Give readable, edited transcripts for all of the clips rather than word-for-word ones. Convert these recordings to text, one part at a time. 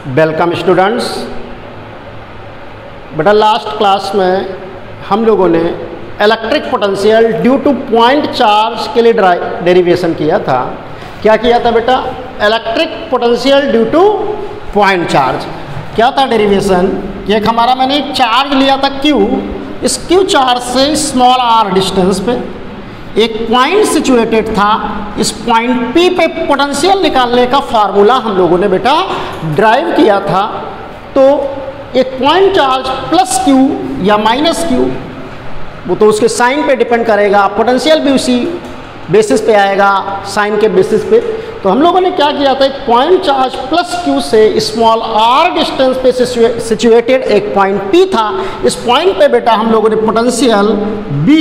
Welcome students. बेटा last class में हम लोगों ने electric potential due two point charge के लिए डेरिवेशन किया था। क्या किया था बेटा? Electric potential due two point charge. क्या था डेरिवेशन? एक हमारा मैंने एक चार्ज लिया था Q। इस Q चार्ज से स्मॉल r डिस्टेंस पे एक पॉइंट सिचुएटेड था। इस पॉइंट P पे पोटेंशियल निकालने का फार्मूला हम लोगों ने बेटा ड्राइव किया था। तो एक पॉइंट चार्ज प्लस Q या माइनस Q, वो तो उसके साइन पे डिपेंड करेगा, पोटेंशियल भी उसी बेसिस पे आएगा, साइन के बेसिस पे। तो हम लोगों ने क्या किया था, एक पॉइंट चार्ज प्लस Q से स्मॉल r डिस्टेंस पे सिचुएटेड एक पॉइंट P था। इस पॉइंट पे बेटा हम लोगों ने पोटेंशियल B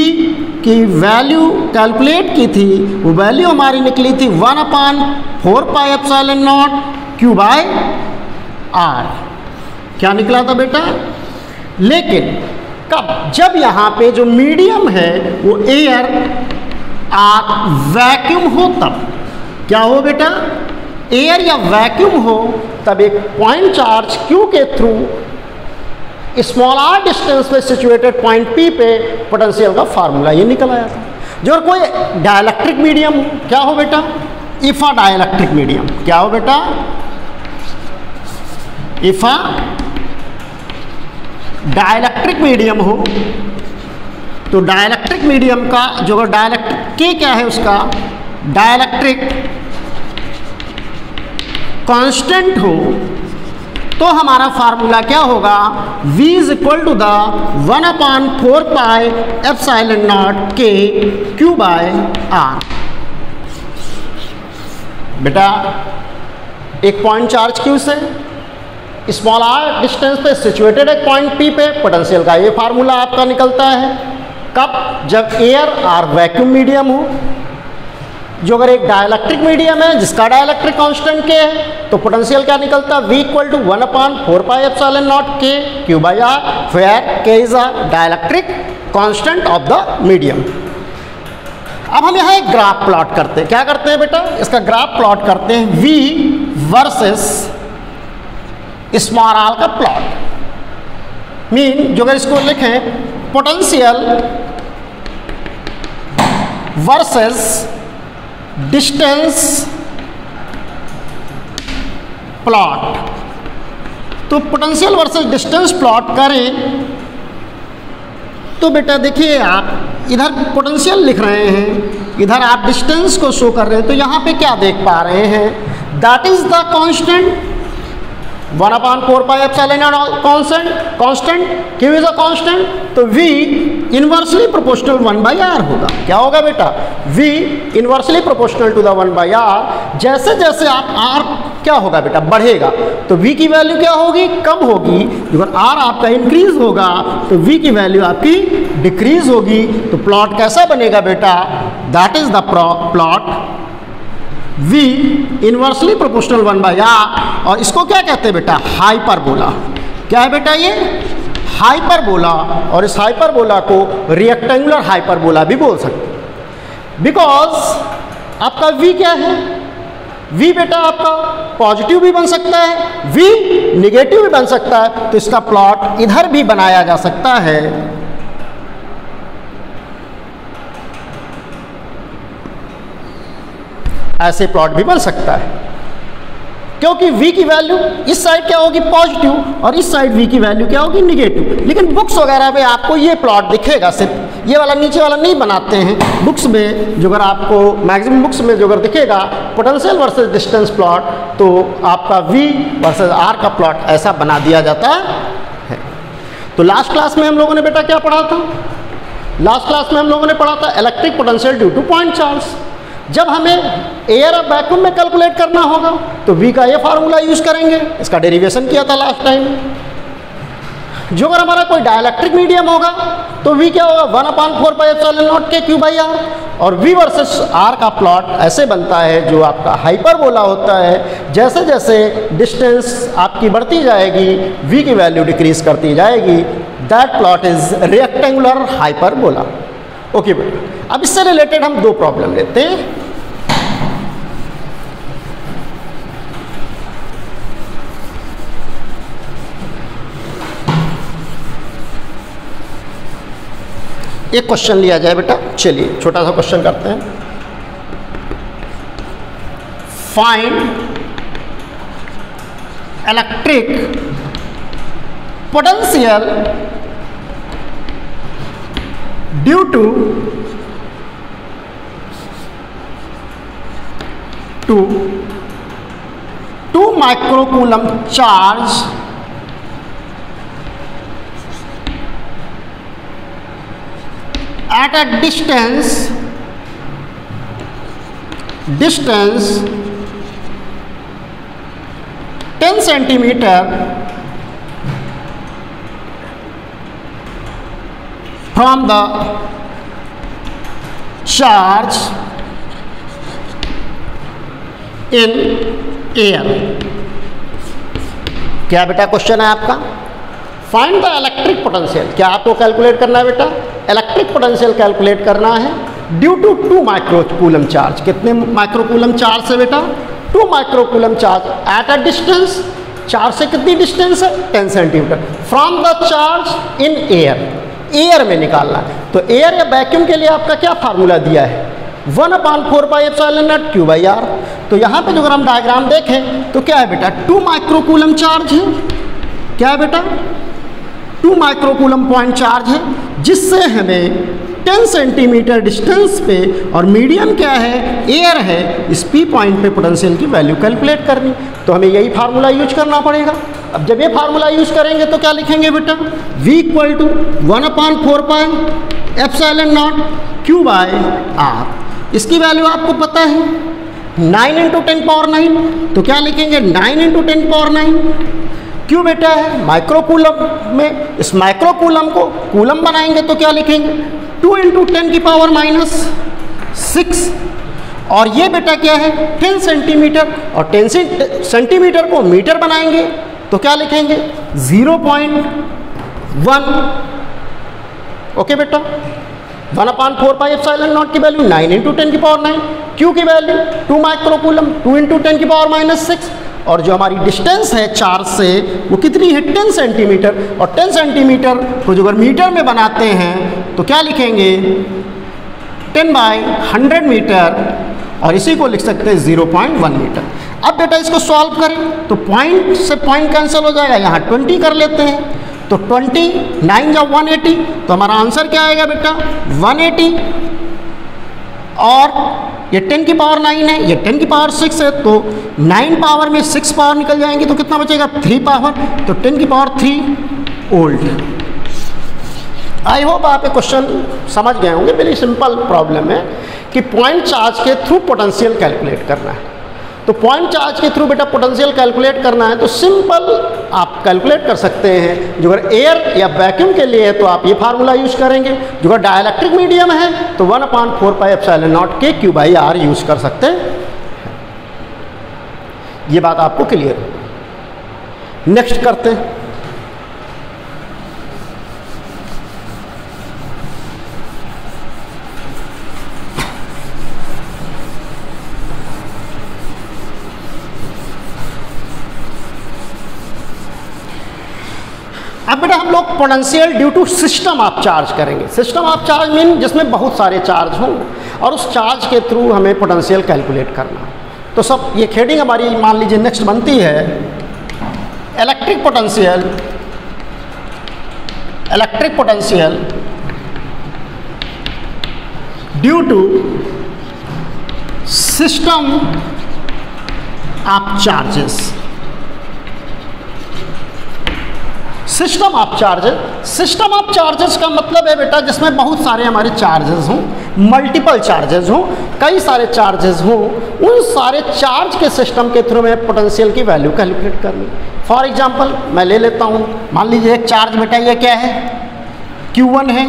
की वैल्यू कैलकुलेट की थी। वो वैल्यू हमारी निकली थी 1/4 pi epsilon naught Q by R। क्या निकला था बेटा? लेकिन कब? जब यहाँ पे जो मीडियम है वो एयर और वैक्यूम हो, तब क्या हो बेटा? एयर या वैक्यूम हो तब एक पॉइंट चार्ज Q के थ्रू स्मॉल r डिस्टेंस पे सिचुएटेड पॉइंट P पे पोटेंशियल का फार्मूला ये निकल आया था। जो कोई डाइलेक्ट्रिक मीडियम हो, क्या हो बेटा? इफ अ डाइलेक्ट्रिक मीडियम, क्या हो बेटा? इफ अ डाइलेक्ट्रिक मीडियम हो, तो डाइलेक्ट्रिक मीडियम का जो डाइलेक्ट्रिक के क्या है, उसका डाइलेक्ट्रिक कांस्टेंट हो, तो हमारा फार्मूला क्या होगा? V is equal to the 1/4 pi epsilon naught K Q by R। बेटा एक पॉइंट चार्ज Q से स्मॉल r डिस्टेंस पे सिचुएटेड एक पॉइंट P पे पोटेंशियल का ये फार्मूला आपका निकलता है। कब? जब एयर और वैक्यूम मीडियम हो। जो अगर एक डाइलेक्ट्रिक मीडियम है जिसका डाइलेक्ट्रिक कांस्टेंट K है, तो पोटेंशियल क्या निकलता है? V equal to 1/4 pi epsilon naught K Q by R, where K is a dielectric constant of the medium. अब हम यहाँ एक ग्राफ प्लॉट करते हैं। क्या करते हैं बेटा? इसका ग्राफ प्लॉट करते हैं, V वर्सेस स्मॉल r का प्लॉट। मीन जो अगर इसको लिखें, पोटेंशियल वर्सेस डिस्टेंस प्लॉट। तो पोटेंशियल वर्सेस डिस्टेंस प्लॉट करें तो बेटा देखिए, आप इधर पोटेंशियल लिख रहे हैं, इधर आप डिस्टेंस को शो कर रहे हैं। तो यहाँ पे क्या देख पा रहे हैं? That is the constant 1/4 pi epsilon naught constant, Q is a constant, तो V इनवर्सली प्रोपोर्शनल 1/R होगा। क्या होगा बेटा? V inversely proportional to the 1/R। जैसे जैसे आप R क्या होगा बेटा? बढ़ेगा, तो V की वैल्यू क्या होगी? कम होगी। अगर R आपका इंक्रीज होगा तो V की वैल्यू आपकी डिक्रीज होगी। तो प्लॉट कैसा बनेगा बेटा? That is the plot V inversely proportional 1/R। और इसको क्या कहते हैं बेटा? हाइपरबोला। क्या है बेटा ये? हाइपरबोला। और इस हाइपरबोला को रेक्टेंगुलर हाइपरबोला भी बोल सकते हैं। बिकॉज आपका V क्या है? V बेटा आपका पॉजिटिव भी बन सकता है, V निगेटिव भी बन सकता है। तो इसका प्लॉट इधर भी बनाया जा सकता है। ऐसे प्लॉट भी बन सकता है, क्योंकि V की वैल्यू इस साइड क्या होगी? पॉजिटिव, और इस साइड V की वैल्यू क्या होगी? निगेटिव। लेकिन बुक्स वगैरह में आपको ये प्लॉट दिखेगा, सिर्फ ये वाला नीचे वाला नहीं बनाते हैं। बुक्स में जो अगर आपको मैक्सिमम बुक्स में जो अगर दिखेगा पोटेंशियल वर्सेस डिस्टेंस प्लॉट, तो आपका V वर्सेस R का प्लॉट ऐसा बना दिया जाता है। तो लास्ट क्लास में हम लोगों ने बेटा क्या पढ़ा था? लास्ट क्लास में हम लोगों ने पढ़ा था electric potential due two point charge. जब हमें एयर और वैक्यूम में कैलकुलेट करना होगा तो V का ये फार्मूला यूज करेंगे। इसका डेरिवेशन किया था लास्ट टाइम। जो अगर हमारा कोई डाइलेक्ट्रिक मीडियम होगा तो V क्या होगा? 1/4 pi epsilon naught K Q by R। और V वर्सेस R का प्लॉट ऐसे बनता है, जो आपका हाइपरबोला होता है। जैसे जैसे डिस्टेंस आपकी बढ़ती जाएगी, V की वैल्यू डिक्रीज करती जाएगी। That plot is rectangular hyperbola. Okay बेटा, अब इससे रिलेटेड हम दो प्रॉब्लम लेते हैं। एक क्वेश्चन लिया जाए बेटा, चलिए छोटा सा क्वेश्चन करते हैं। Find electric potential due to 2 microcoulomb charge at a distance 10 centimeter from the charge in air। क्या बेटा क्वेश्चन है आपका? Find the electric potential. क्या आपको कैलकुलेट करना है बेटा? इलेक्ट्रिक पोटेंशियल कैलकुलेट करना है ड्यू टू 2 माइक्रोकूलम चार्ज। कितने माइक्रोकूलम चार्ज है बेटा? 2 microcoulomb charge at a distance, charge से कितनी डिस्टेंस है? 10 centimetre. From the charge in air, air में निकालना है। तो एयर या वैक्यूम के लिए आपका क्या फार्मूला दिया है? 1/4πε0 Q/r। तो यहाँ पे जो अगर हम डायग्राम देखें तो क्या है बेटा? 2 माइक्रोकूलम चार्ज है। क्या है बेटा? 2 माइक्रोकूलम पॉइंट चार्ज है, जिससे हमें 10 सेंटीमीटर डिस्टेंस पे, और मीडियम क्या है? एयर है, इस पी पॉइंट पे पोटेंशियल की वैल्यू कैलकुलेट करनी। तो हमें यही फार्मूला यूज करना पड़ेगा। अब जब ये फार्मूला यूज करेंगे तो क्या लिखेंगे बेटा? V = 1/4πε0 Q/r। इसकी वैल्यू आपको पता है 9 × 10⁹। तो क्या लिखेंगे? 9 × 10⁹। क्यों बेटा है? माइक्रोकूलम में इस माइक्रोकूलम को कूलम बनाएंगे तो क्या लिखेंगे? 2 × 10⁻⁶। और ये बेटा क्या है? 10 सेंटीमीटर, और 10 सेंटीमीटर को मीटर बनाएंगे तो क्या लिखेंगे? 0.1। ओके बेटा, 1/4πε0 की वैल्यू 9 × 10⁹, क्यू की वैल्यू 2 माइक्रोकूलम 2 × 10⁻⁶। और जो हमारी डिस्टेंस है चार्ज से वो कितनी है? 10 सेंटीमीटर। और 10 सेंटीमीटर को जो अगर मीटर में बनाते हैं तो क्या लिखेंगे? 10/100 मीटर, और इसी को लिख सकते हैं 0.1 मीटर। अब बेटा इसको सॉल्व करें तो पॉइंट से पॉइंट कैंसिल हो जाएगा, यहाँ 20 कर लेते हैं। तो 20 9 × 180, तो हमारा आंसर क्या आएगा बेटा? 180। और ये 10⁹ है, ये 10⁶ है, तो 9 पावर में 6 पावर निकल जाएंगे तो कितना बचेगा? 3 पावर। तो 10⁻³ वोल्ट। आई होप आप ये क्वेश्चन समझ गए होंगे। वेरी सिंपल प्रॉब्लम है कि पॉइंट चार्ज के थ्रू पोटेंशियल कैलकुलेट करना है। तो पॉइंट चार्ज के थ्रू बेटा पोटेंशियल कैलकुलेट करना है तो सिंपल आप कैलकुलेट कर सकते हैं। जो अगर एयर या वैक्यूम के लिए है तो आप ये फार्मूला यूज करेंगे। जो अगर डाइलेक्ट्रिक मीडियम है तो 1/4πε0 Q/r यूज कर सकते हैं। ये बात आपको क्लियर है। नेक्स्ट करते हैं। अब बेटा हम लोग potential due to system of charge करेंगे। सिस्टम ऑफ चार्ज मीन जिसमें बहुत सारे चार्ज हों और उस चार्ज के थ्रू हमें पोटेंशियल कैलकुलेट करना। तो सब ये हेडिंग हमारी मान लीजिए नेक्स्ट बनती है electric potential due to system of charges. System of charges का मतलब है बेटा जिसमें बहुत सारे हमारे चार्जेस हों, मल्टीपल चार्जेस हों, कई सारे चार्जेस हों, उन सारे चार्ज के सिस्टम के थ्रू में पोटेंशियल की वैल्यू कैलकुलेट करनी। फॉर एग्जांपल मैं ले लेता हूँ, मान लीजिए एक चार्ज बेटा ये क्या है? Q1 है।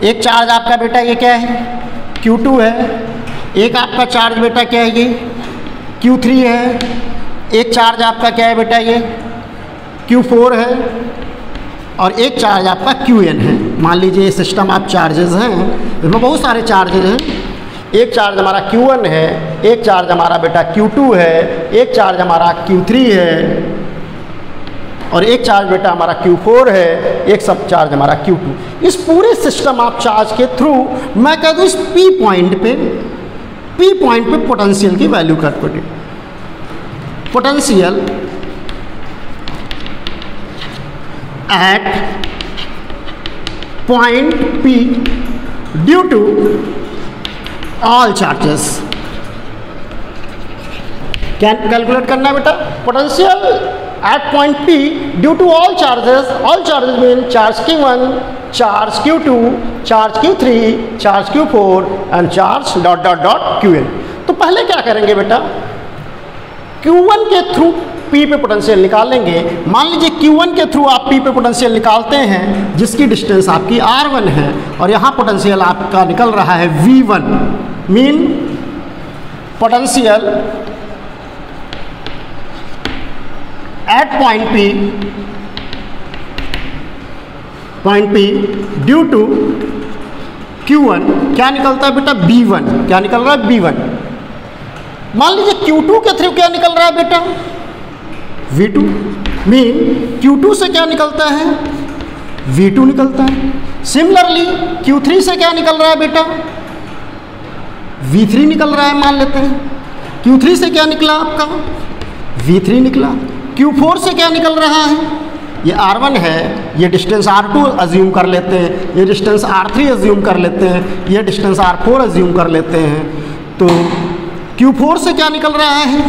एक चार्ज आपका बेटा ये क्या है? Q2 है। एक आपका चार्ज बेटा क्या है? ये Q3 है। एक चार्ज आपका क्या है बेटा? ये Q4 है। और एक चार्ज आपका Qn है। मान लीजिए ये सिस्टम ऑफ चार्जेस हैं, इसमें बहुत सारे चार्जेस हैं। एक चार्ज हमारा Q1 है, एक चार्ज हमारा बेटा Q2 है, एक चार्ज हमारा Q3 है, और एक चार्ज बेटा हमारा Q4 है, एक सब चार्ज हमारा Q2। इस पूरे सिस्टम ऑफ चार्ज के थ्रू मैं कह दूँ इस P पॉइंट पे पोटेंशियल की value calculate, potential at point P due to all charges. क्या कैलकुलेट करना है बेटा? Potential at point P due to all charges mean charge Q1, charge Q2, charge Q3, charge Q4 and charge dot dot dot Qn। तो पहले क्या करेंगे बेटा, Q1 के थ्रू P पे पोटेंशियल निकालेंगे। मान लीजिए Q1 के थ्रू आप P पे पोटेंशियल निकालते हैं जिसकी डिस्टेंस आपकी R1 है, और यहाँ पोटेंशियल आपका निकल रहा है V1 mean potential at point P due to Q1 क्या निकलता है बेटा? B1। क्या निकल रहा है? B1। मान लीजिए Q2 के थ्रू क्या निकल रहा है बेटा? V2 मीन Q2 से क्या निकलता है? V2 निकलता है। सिमिलरली Q3 से क्या निकल रहा है बेटा? V3 निकल रहा है मान लेते हैं। Q3 से क्या निकला आपका? V3 निकला। Q4 से क्या निकल रहा है? ये R1 है, ये डिस्टेंस R2 अज्यूम कर लेते हैं, ये डिस्टेंस R3 अज्यूम कर लेते हैं, ये डिस्टेंस R4 अज्यूम कर लेते हैं। तो Q4 से क्या निकल रहा है?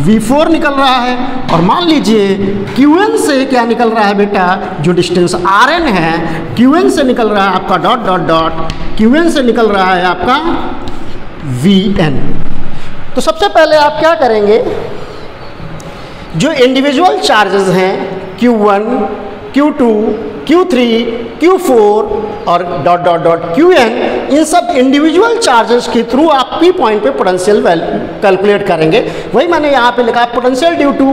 V4 निकल रहा है। और मान लीजिए Qn से क्या निकल रहा है बेटा? जो डिस्टेंस Rn है, Qn से निकल रहा है आपका डॉट डॉट डॉट, Qn से निकल रहा है आपका Vn। तो सबसे पहले आप क्या करेंगे, जो इंडिविजुअल चार्जेस हैं Q1, Q2, Q3, Q4 और डॉट डॉट डॉट Qn, इन सब इंडिविजुअल चार्जेस के थ्रू आप P पॉइंट पे पोटेंशियल कैलकुलेट करेंगे। वही मैंने यहाँ पे लिखा, potential due to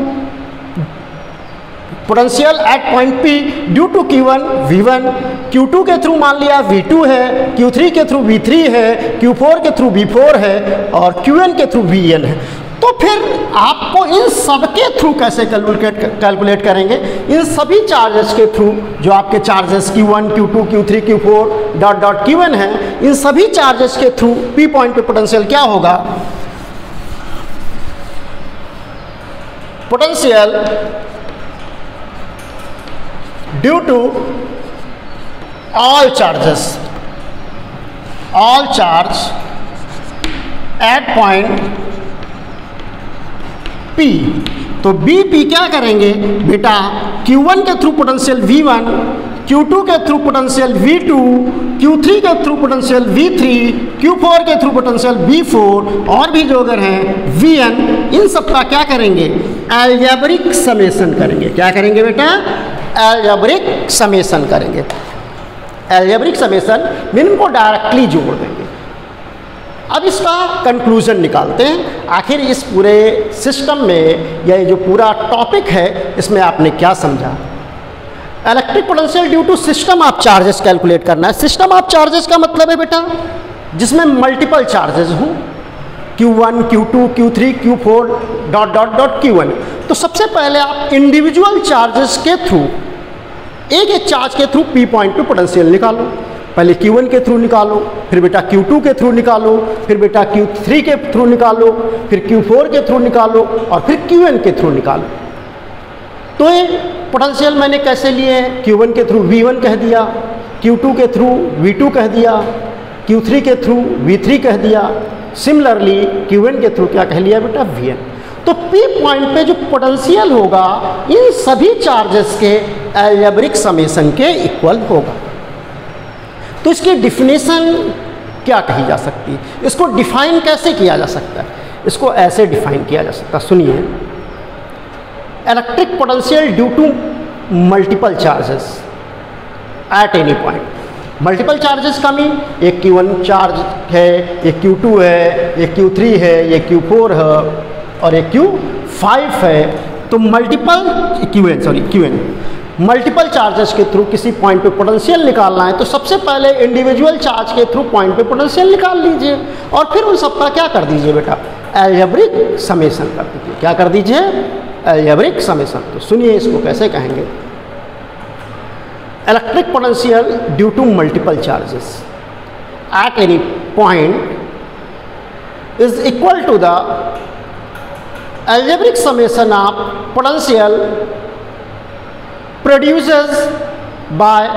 potential at point P due to Q1 V1, Q2 के थ्रू मान लिया V2 है, Q3 के थ्रू V3 है, Q4 के थ्रू V4 है और Qn के थ्रू Vn है। तो फिर आपको इन सब के थ्रू कैसे कैलकुलेट करेंगे? इन सभी चार्जेस के थ्रू, जो आपके charges Q1, Q2, Q3, Q4 dot dot Qn है, इन सभी चार्जेस के थ्रू P पॉइंट पे पोटेंशियल क्या होगा? Potential due to all charge at point P। तो BP क्या करेंगे बेटा? Q1 के थ्रू पोटेंशियल V1, Q2 के थ्रू पोटेंशियल V2, Q3 के थ्रू पोटेंशियल V3, Q4 के थ्रू पोटेंशियल V4 और भी जो अगर हैं Vn, इन सब का क्या करेंगे? अलजेब्रिक समेशन करेंगे। क्या करेंगे बेटा? अलजेब्रिक समेशन करेंगे। अलजेब्रिक समेशन मीन को डायरेक्टली जोड़ देंगे। अब इसका कंक्लूजन निकालते हैं, आखिर इस पूरे सिस्टम में या जो पूरा टॉपिक है इसमें आपने क्या समझा। Electric potential due to system of charges calculate करना है। सिस्टम ऑफ चार्जेस का मतलब है बेटा जिसमें मल्टीपल चार्जेस हों, Q1, Q2, Q3, Q4 dot dot dot Qn। तो सबसे पहले आप इंडिविजुअल चार्जेस के थ्रू, एक एक चार्ज के थ्रू P पॉइंट पे पोटेंशियल निकालो। पहले Q1 के थ्रू निकालो, फिर बेटा Q2 के थ्रू निकालो, फिर बेटा Q3 के थ्रू निकालो, फिर Q4 के थ्रू निकालो और फिर Qn के थ्रू निकालो। तो ये पोटेंशियल मैंने कैसे लिए हैं? Q1 के थ्रू V1 कह दिया, Q2 के थ्रू V2 कह दिया, Q3 के थ्रू V3 कह दिया, सिमिलरली Qn के थ्रू क्या कह लिया बेटा? Vn। तो P पॉइंट पे जो पोटेंशियल होगा इन सभी चार्जेस के अलजेब्रिक समेशन के इक्वल होगा। तो इसकी डिफिनेशन क्या कही जा सकती है? इसको डिफाइन कैसे किया जा सकता है? इसको ऐसे डिफाइन किया जा सकता है, सुनिए। Electric potential due to multiple charges at any point. Multiple charges का मीन एक Q1 चार्ज है, एक Q2 है, एक Q3 है, एक Q4 है और एक Q5 है। तो Qn मल्टीपल चार्जेस के थ्रू किसी पॉइंट पे पोटेंशियल निकालना है तो सबसे पहले इंडिविजुअल चार्ज के थ्रू पॉइंट पे पोटेंशियल निकाल लीजिए और फिर उन सबका क्या कर दीजिए बेटा? अलजेब्रिक समेशन कर दीजिए। क्या कर दीजिए? Algebraic summation. तो सुनिए इसको कैसे कहेंगे। Electric potential due to multiple charges at any point is equal to the algebraic summation of potential produces by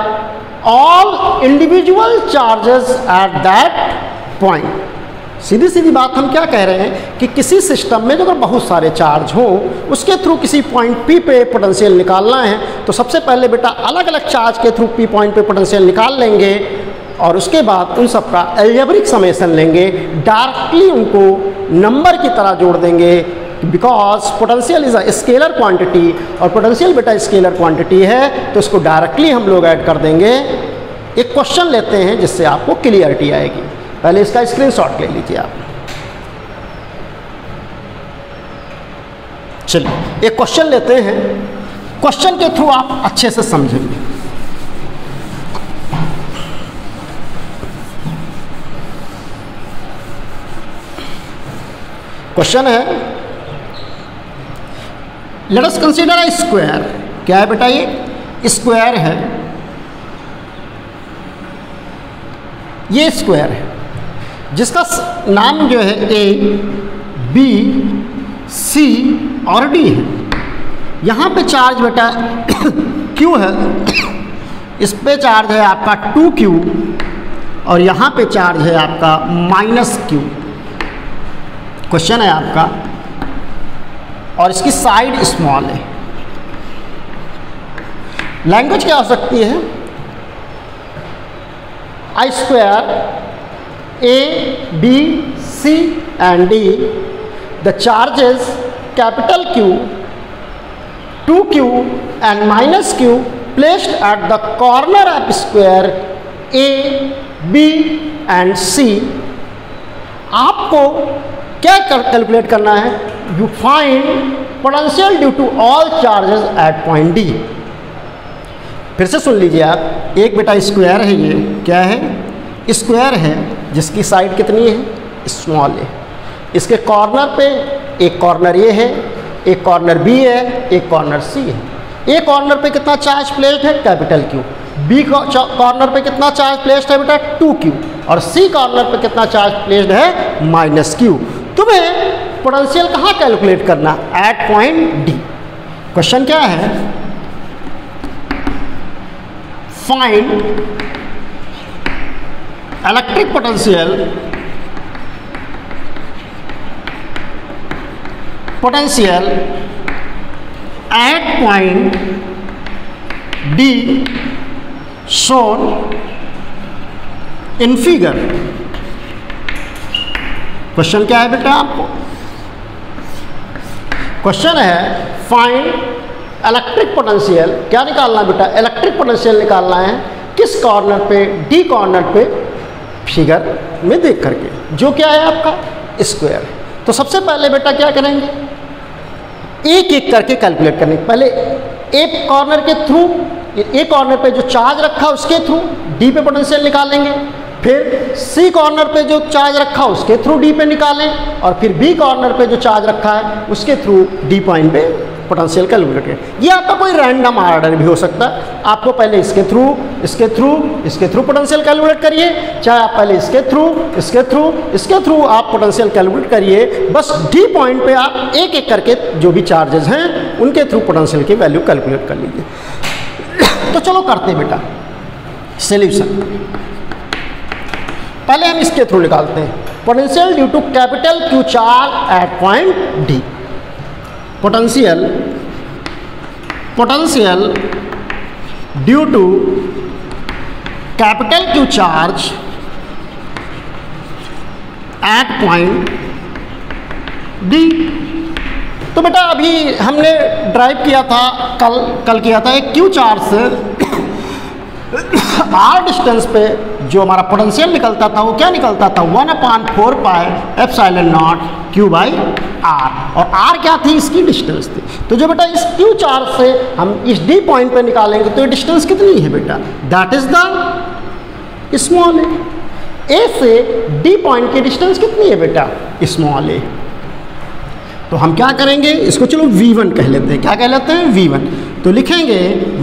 all individual charges at that point. सीधी सीधी बात हम क्या कह रहे हैं कि किसी सिस्टम में अगर बहुत सारे चार्ज हों, उसके थ्रू किसी पॉइंट P पे पोटेंशियल निकालना है, तो सबसे पहले बेटा अलग अलग चार्ज के थ्रू P पॉइंट पे पोटेंशियल निकाल लेंगे और उसके बाद उन सब का अलजेब्रिक समेशन लेंगे, डायरेक्टली उनको नंबर की तरह जोड़ देंगे, because potential is a scalar quantity और पोटेंशियल बेटा स्केलर क्वांटिटी है, तो इसको डायरेक्टली हम लोग ऐड कर देंगे। एक क्वेश्चन लेते हैं जिससे आपको क्लियरिटी आएगी। पहले इसका स्क्रीनशॉट ले लीजिए आप। चलिए एक क्वेश्चन लेते हैं, क्वेश्चन के थ्रू आप अच्छे से समझेंगे। क्वेश्चन है, let us consider a square. क्या है बेटा? ये स्क्वायर है, ये स्क्वायर है जिसका नाम जो है A, B, C और D है। यहाँ पे चार्ज बेटा Q है, इस पे चार्ज है आपका 2Q और यहाँ पे चार्ज है आपका -Q। क्वेश्चन है आपका, और इसकी साइड स्मॉल है। लैंग्वेज क्या हो सकती है? I square A, B, C and D, the charges capital Q, 2Q and -Q placed at the corner of square A, B and C। आपको क्या कैलकुलेट करना है? You find potential due to all charges at point D। फिर से सुन लीजिए आप। एक बेटा स्क्वायर है, ये क्या है? स्क्वायर है जिसकी साइड कितनी है? स्मॉल है। इसके कॉर्नर पे एक कॉर्नर ये है, एक कॉर्नर बी है, एक कॉर्नर सी है। ए कॉर्नर पे कितना चार्ज प्लेस्ड है? Capital Q। बी कॉर्नर पे कितना चार्ज प्लेस्ड है बेटा? 2Q। और सी कॉर्नर पे कितना चार्ज प्लेस्ड है? -Q। तुम्हें पोटेंशियल कहाँ कैलकुलेट करना? At point D. क्वेश्चन क्या है? Find electric potential at point D shown in figure. Question क्या है बेटा? आपको क्वेश्चन है फाइंड इलेक्ट्रिक पोटेंशियल। क्या निकालना है बेटा? इलेक्ट्रिक पोटेंशियल निकालना है। किस कॉर्नर पे? डी कॉर्नर पे, फिगर में देख करके, जो क्या है आपका स्क्वायर। तो सबसे पहले बेटा क्या करेंगे? एक एक करके कैलकुलेट करने। पहले एक कॉर्नर के थ्रू, एक कॉर्नर पे जो चार्ज रखा उसके थ्रू डी पे पोटेंशियल निकालेंगे, फिर सी कॉर्नर पे जो चार्ज रखा उसके थ्रू डी पे निकालें, और फिर बी कॉर्नर पे जो चार्ज रखा है उसके थ्रू डी पॉइंट पे पोटेंशियल कैलकुलेट करें। ये आपका कोई रैंडम ऑर्डर भी हो सकता है। आपको पहले इसके थ्रू, इसके थ्रू, इसके थ्रू पोटेंशियल कैलकुलेट करिए, चाहे आप पहले इसके थ्रू, इसके थ्रू, इसके थ्रू आप पोटेंशियल कैलकुलेट करिए। बस डी पॉइंट पे आप एक एक करके जो भी चार्जेस हैं उनके थ्रू पोटेंशियल की वैल्यू कैलकुलेट कर लीजिए। तो चलो करते हैं बेटा सॉल्यूशन। पहले हम इसके थ्रू निकालते हैं। Potential due to capital Q charge at point D. Potential due to capital Q charge at point D. तो बेटा अभी हमने ड्राइव किया था, कल किया था एक Q चार्ज से R डिस्टेंस पे जो हमारा पोटेंशियल निकलता था वो क्या निकलता था? 1/4 pi epsilon naught Q by R। और R क्या थी? इसकी डिस्टेंस थी। तो जो बेटा इस Q चार्ज से हम इस D पॉइंट पे निकालेंगे तो ये डिस्टेंस कितनी है बेटा? That is the small A. A से D पॉइंट की डिस्टेंस कितनी है बेटा? स्मॉल ए। तो हम क्या करेंगे, इसको चलो V1 कह लेते हैं। क्या कह लेते हैं? V1। तो लिखेंगे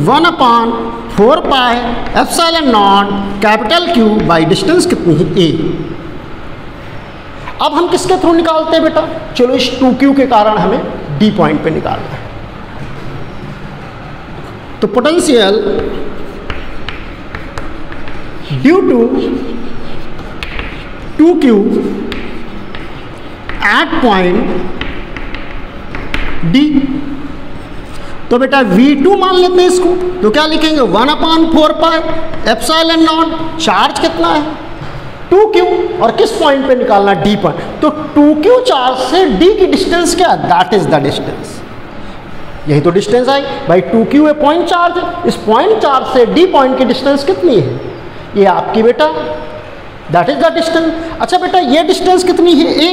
1/4πε0 कैपिटल Q बाई डिस्टेंस कितनी है A। अब हम किसके थ्रू निकालते हैं बेटा? चलो इस 2Q के कारण हमें D पॉइंट पे निकालना है। तो potential due to 2Q at point D। तो बेटा V2 मान लेते हैं इसको। तो क्या लिखेंगे? 1/4πε0। चार्ज कितना है? 2Q। और किस पॉइंट पे निकालना? D point. तो 2Q चार्ज से D की डिस्टेंस क्या? That is the distance. यही तो डिस्टेंस आई भाई। 2Q है पॉइंट चार्ज है, इस पॉइंट चार्ज से D पॉइंट की डिस्टेंस कितनी है? ये आपकी बेटा दैट इज द डिस्टेंस। अच्छा बेटा ये डिस्टेंस कितनी है? A।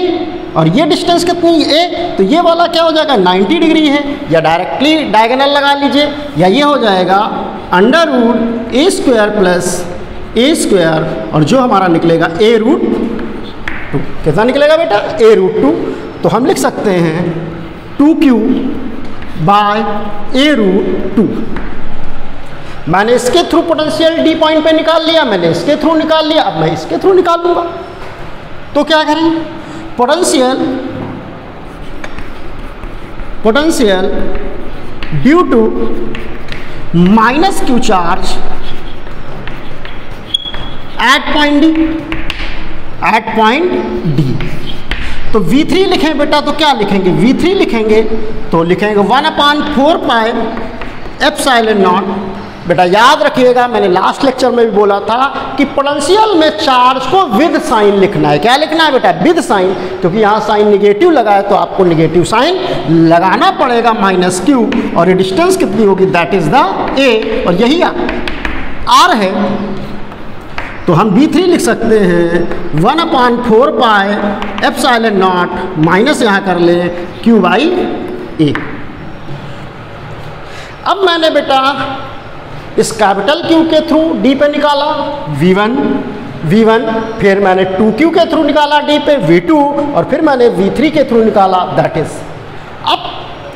और ये डिस्टेंस कितनी है? A। तो ये वाला क्या हो जाएगा? 90 डिग्री है। या डायरेक्टली डायगोनल लगा लीजिए, या ये हो जाएगा √A² प्लस A², और जो हमारा निकलेगा A√2। कितना निकलेगा बेटा? A√2। तो हम लिख सकते हैं 2Q बाय A√2। मैंने इसके थ्रू पोटेंशियल D पॉइंट पे निकाल लिया, मैंने इसके थ्रू निकाल लिया, अब मैं इसके थ्रू निकालूंगा। तो क्या करें? Potential due to -Q charge at point D। तो V3 लिखें बेटा, तो क्या लिखेंगे? V3 लिखेंगे तो लिखेंगे 1/4πε0। बेटा याद रखिएगा, मैंने लास्ट लेक्चर में भी बोला था कि पोटेंशियल में चार्ज को विद साइन लिखना है। क्या लिखना है बेटा? With sign. क्योंकि यहाँ साइन निगेटिव लगा है तो आपको निगेटिव साइन लगाना पड़ेगा -Q। और ये डिस्टेंस कितनी होगी? That is the A। और यही R है। तो हम V3 लिख सकते हैं 1/4πε0 माइनस यहाँ कर ले Q/A। अब मैंने बेटा इस कैपिटल Q के थ्रू D पे निकाला V1, फिर मैंने 2Q के थ्रू निकाला D पे V2, और फिर मैंने V3 के थ्रू निकाला दैट इज। अब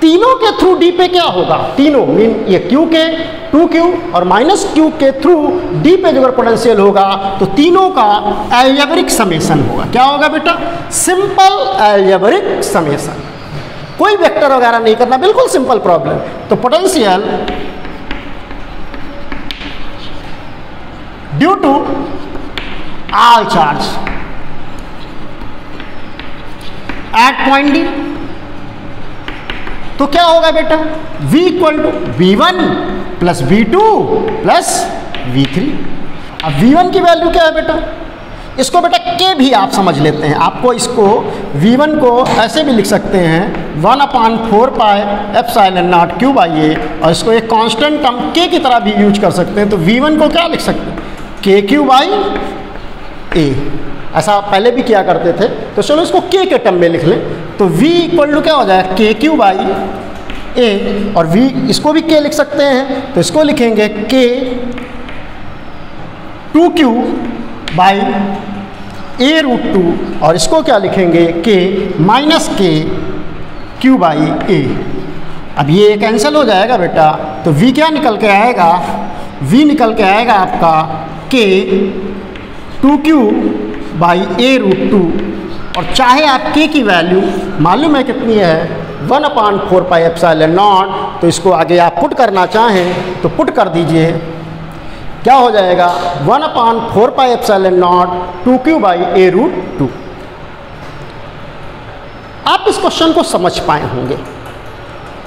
तीनों के थ्रू D पे क्या होगा? तीनों मीन ये Q के 2Q और -Q के थ्रू D पे जो पोटेंशियल होगा तो तीनों का एल्जेब्रिक समेशन होगा। क्या होगा बेटा? Simple algebraic summation. कोई वेक्टर वगैरह नहीं करना, बिल्कुल सिंपल प्रॉब्लम। तो potential due to all charge at point D। तो क्या होगा बेटा? V = V1 plus V2 plus V3। अब V1 की वैल्यू क्या है बेटा? इसको बेटा K भी आप समझ लेते हैं। आपको इसको V1 को ऐसे भी लिख सकते हैं 1/4πε0 Q/A, और इसको एक कांस्टेंट टर्म K की तरह भी यूज कर सकते हैं। तो V1 को क्या लिख सकते हैं? KQ/A। ऐसा पहले भी किया करते थे, तो चलो इसको K के टर्म में लिख लें। तो V = क्या हो जाएगा? KQ/A। और V इसको भी K लिख सकते हैं, तो इसको लिखेंगे K 2Q/A√2, और इसको क्या लिखेंगे? K -KQ/A। अब ये कैंसिल हो जाएगा बेटा, तो V क्या निकल के आएगा? V निकल के आएगा आपका K 2Q/A√2। और चाहे आप K की वैल्यू मालूम है कितनी है? 1/4πε0। तो इसको आगे आप पुट करना चाहें तो पुट कर दीजिए। क्या हो जाएगा? 1/4πε0 2Q/A√2। आप इस क्वेश्चन को समझ पाए होंगे।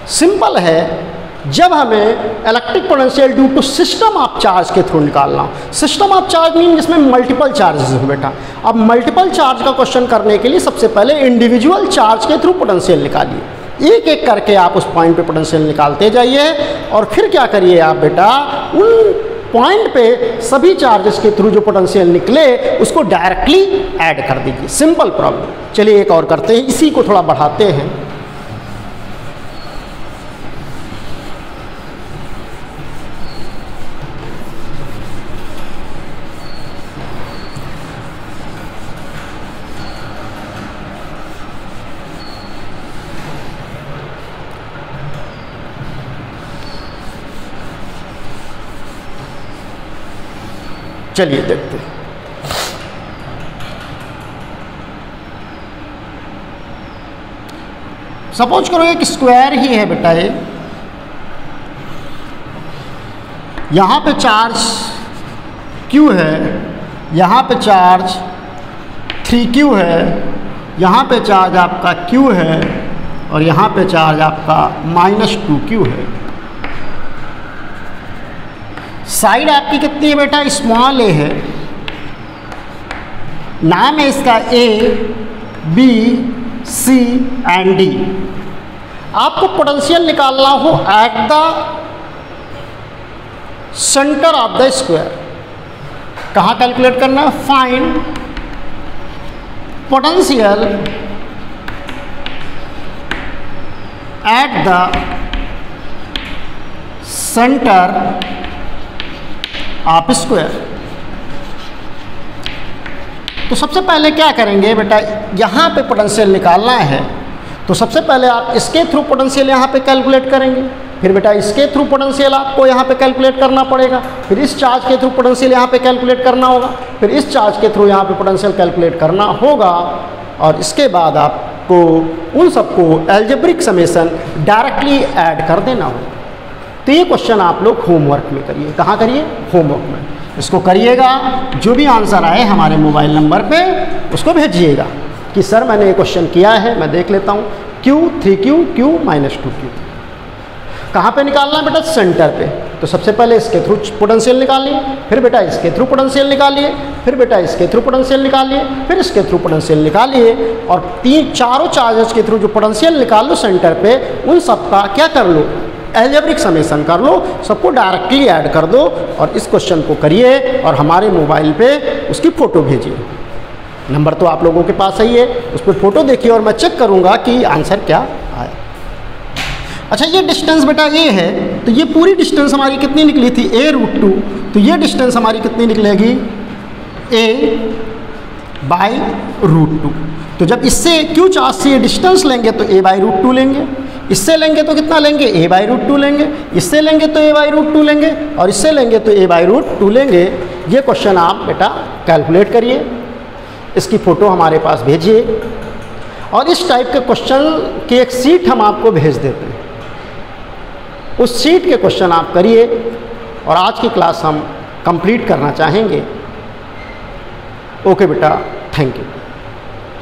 सिंपल है। जब हमें electric potential due to system of charge के थ्रू निकालना हो, सिस्टम ऑफ चार्ज मीन जिसमें मल्टीपल चार्जेस हो बेटा। अब मल्टीपल चार्ज का क्वेश्चन करने के लिए सबसे पहले इंडिविजुअल चार्ज के थ्रू पोटेंशियल निकालिए। एक एक करके आप उस पॉइंट पे पोटेंशियल निकालते जाइए, और फिर क्या करिए आप बेटा, उन पॉइंट पे सभी चार्जेस के थ्रू जो पोटेंशियल निकले उसको डायरेक्टली ऐड कर दीजिए। Simple problem. चलिए एक और करते हैं, इसी को थोड़ा बढ़ाते हैं। चलिए देखते हैं। सपोज करो एक स्क्वायर ही है बेटा ये, यहाँ पे चार्ज Q है, यहाँ पे चार्ज 3Q है, यहाँ पे चार्ज आपका Q है और यहाँ पे चार्ज आपका -2Q है। साइड आपकी कितनी है बेटा? स्मॉल a है, नाम है इसका A, B, C and D। आपको पोटेंशियल निकालना हो at the centre of the square. कहाँ कैलकुलेट करना है? Find potential at the centre of square. तो सबसे पहले क्या करेंगे बेटा, यहाँ पे पोटेंशियल निकालना है तो सबसे पहले आप इसके थ्रू पोटेंशियल यहाँ पे कैलकुलेट करेंगे, फिर बेटा इसके थ्रू पोटेंशियल आपको यहाँ पे कैलकुलेट करना पड़ेगा, फिर इस चार्ज के थ्रू पोटेंशियल यहाँ पे कैलकुलेट करना होगा, फिर इस चार्ज के थ्रू यहाँ पे पोटेंशियल कैलकुलेट करना होगा और इसके बाद आपको उन सबको एल्जेब्रिक समेशन डायरेक्टली ऐड कर देना होगा। तो ये क्वेश्चन आप लोग होमवर्क में करिए। कहाँ करिए? होमवर्क में। इसको करिएगा, जो भी आंसर आए हमारे मोबाइल नंबर पे उसको भेजिएगा कि सर मैंने ये क्वेश्चन किया है, मैं देख लेता हूँ। Q 3Q Q -2Q। कहाँ पे निकालना है बेटा? सेंटर पे। तो सबसे पहले इसके थ्रू पोटेंशियल निकालिए, फिर बेटा इसके थ्रू पोटेंशियल निकालिए, फिर बेटा इसके थ्रू पोटेंशियल निकालिए, फिर इसके थ्रू पोटेंशियल निकालिए और चारों चार्जेस के थ्रू जो पोटेंशियल निकाल लो सेंटर पे, उन सबका क्या कर लो? एल्जेब्रिक समेशन कर लो, सबको डायरेक्टली ऐड कर दो और इस क्वेश्चन को करिए और हमारे मोबाइल पे उसकी फ़ोटो भेजिए। नंबर तो आप लोगों के पास ही है, उस पर फ़ोटो देखिए और मैं चेक करूँगा कि आंसर क्या आया। अच्छा, ये डिस्टेंस बेटा ये है, तो ये पूरी डिस्टेंस हमारी कितनी निकली थी? a√2। तो ये डिस्टेंस हमारी कितनी निकलेगी? a/√2। तो जब इससे Q चार्ज से ये डिस्टेंस लेंगे तो a/√2 लेंगे, इससे लेंगे तो कितना लेंगे? a/√2 लेंगे, इससे लेंगे तो a/√2 लेंगे और इससे लेंगे तो a/√2 लेंगे। ये क्वेश्चन आप बेटा कैलकुलेट करिए, इसकी फ़ोटो हमारे पास भेजिए और इस टाइप के क्वेश्चन की एक सीट हम आपको भेज देते हैं, उस सीट के क्वेश्चन आप करिए और आज की क्लास हम कंप्लीट करना चाहेंगे। ओके बेटा, थैंक यू।